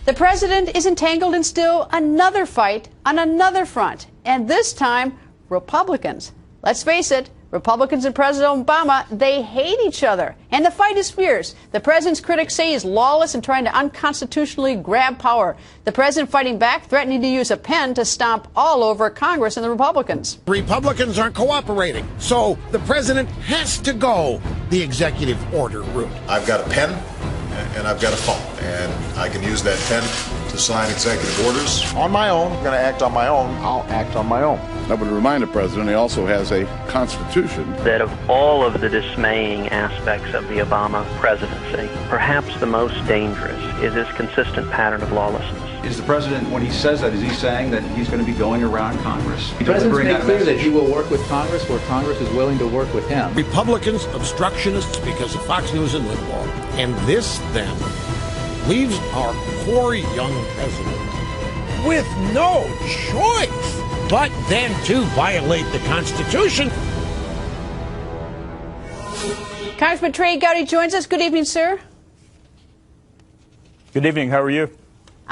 The president is entangled in still another fight on another front, and this time, Republicans. Let's face it, Republicans and President Obama, they hate each other, and the fight is fierce. The president's critics say he's lawless and trying to unconstitutionally grab power. The president fighting back, threatening to use a pen to stomp all over Congress and the Republicans. Republicans aren't cooperating, so the president has to go the executive order route. I've got a pen and I've got a phone, and I can use that pen to sign executive orders. On my own, I'm going to act on my own. I'll act on my own. I would remind the president he also has a constitution. That of all of the dismaying aspects of the Obama presidency, perhaps the most dangerous is this consistent pattern of lawlessness. Is the president, when he says that, is he saying that he's going to be going around Congress? The president's made clear that he will work with Congress where Congress is willing to work with him. Republicans, obstructionists because of Fox News and Limbaugh. And this, then, leaves our poor young president with no choice but then to violate the Constitution. Congressman Trey Gowdy joins us. Good evening, sir. Good evening. How are you?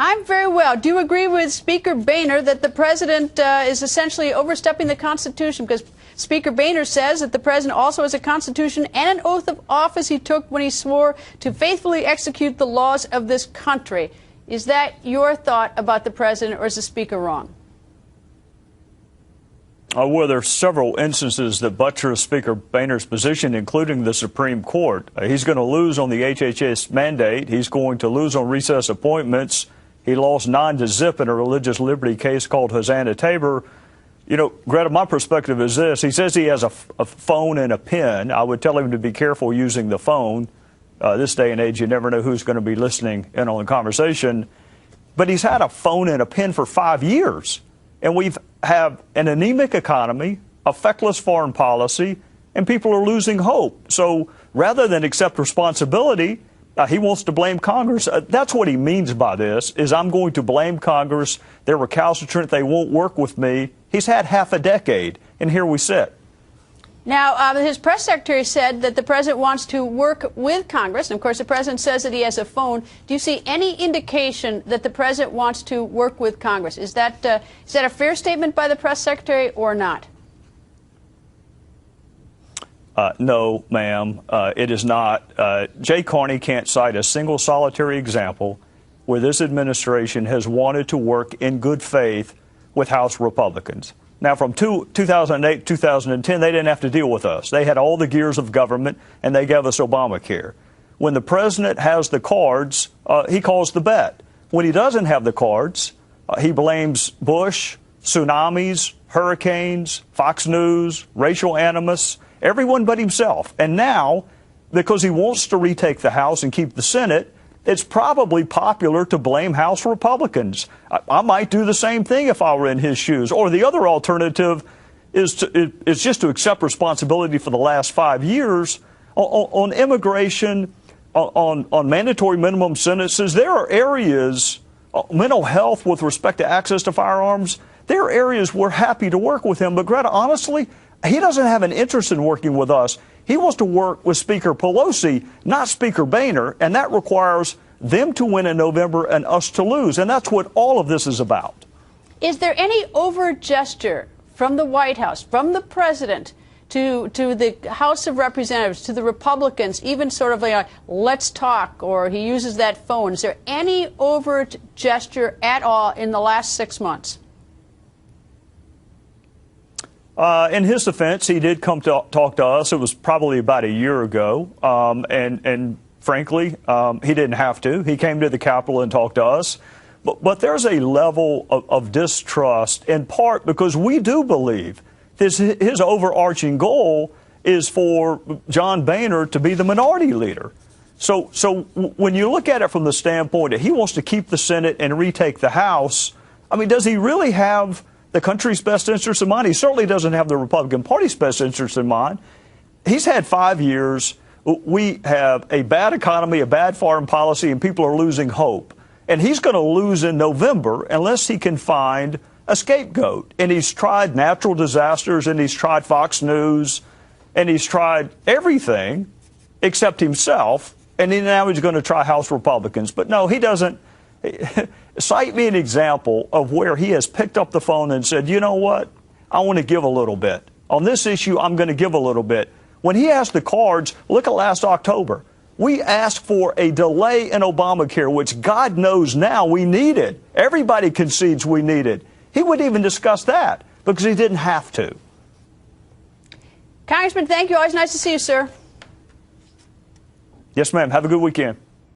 I'm very well. Do you agree with Speaker Boehner that the president is essentially overstepping the Constitution? Because Speaker Boehner says that the president also has a Constitution and an oath of office he took when he swore to faithfully execute the laws of this country. Is that your thought about the president, or is the Speaker wrong? Well, there are several instances that buttress Speaker Boehner's position, including the Supreme Court. He's going to lose on the HHS mandate. He's going to lose on recess appointments. He lost 9-0 in a religious liberty case called Hosanna Tabor. You know, Greta, my perspective is this. He says he has a phone and a pen. I would tell him to be careful using the phone. This day and age, you never know who's going to be listening in on the conversation. But he's had a phone and a pen for 5 years. And we have an anemic economy, a feckless foreign policy, and people are losing hope. So rather than accept responsibility, he wants to blame Congress. That's what he means by this, is I'm going to blame Congress. They're recalcitrant. They won't work with me. He's had half a decade, and here we sit. Now, his press secretary said that the president wants to work with Congress. And, of course, the president says that he has a phone. Do you see any indication that the president wants to work with Congress? Is that a fair statement by the press secretary or not? No, ma'am, it is not. Jay Carney can't cite a single solitary example where this administration has wanted to work in good faith with House Republicans. Now, from 2008, 2010, they didn't have to deal with us. They had all the gears of government, and they gave us Obamacare. When the president has the cards, he calls the bet. When he doesn't have the cards, he blames Bush, tsunamis, hurricanes, Fox News, racial animus, everyone but himself. And now, because he wants to retake the House and keep the Senate, it's probably popular to blame House Republicans. I might do the same thing if I were in his shoes. Or the other alternative is just to accept responsibility for the last 5 years on immigration, on mandatory minimum sentences. There are areas, mental health with respect to access to firearms, there are areas we're happy to work with him. But, Greta, honestly, he doesn't have an interest in working with us. He wants to work with Speaker Pelosi, not Speaker Boehner, and that requires them to win in November and us to lose. And that's what all of this is about. Is there any overt gesture from the White House, from the president, to the House of Representatives, to the Republicans, even sort of like, let's talk, or he uses that phone? Is there any overt gesture at all in the last 6 months? In his defense, he did come to talk to us. It was probably about a year ago. And frankly, he didn't have to. He came to the Capitol and talked to us. But there's a level of distrust, in part because we do believe his overarching goal is for John Boehner to be the minority leader. So when you look at it from the standpoint that he wants to keep the Senate and retake the House, I mean, does he really have the country's best interest in mind? He certainly doesn't have the Republican Party's best interest in mind. He's had 5 years. We have a bad economy, a bad foreign policy, and people are losing hope. And he's going to lose in November unless he can find a scapegoat. And he's tried natural disasters, and he's tried Fox News, and he's tried everything except himself. And now he's going to try House Republicans. But no, he doesn't Cite me an example of where he has picked up the phone and said, you know what, I want to give a little bit. On this issue, I'm going to give a little bit. When he asked the cards, look at last October. We asked for a delay in Obamacare, which God knows now we needed. Everybody concedes we needed. He wouldn't even discuss that because he didn't have to. Congressman, thank you. Always nice to see you, sir. Yes, ma'am. Have a good weekend.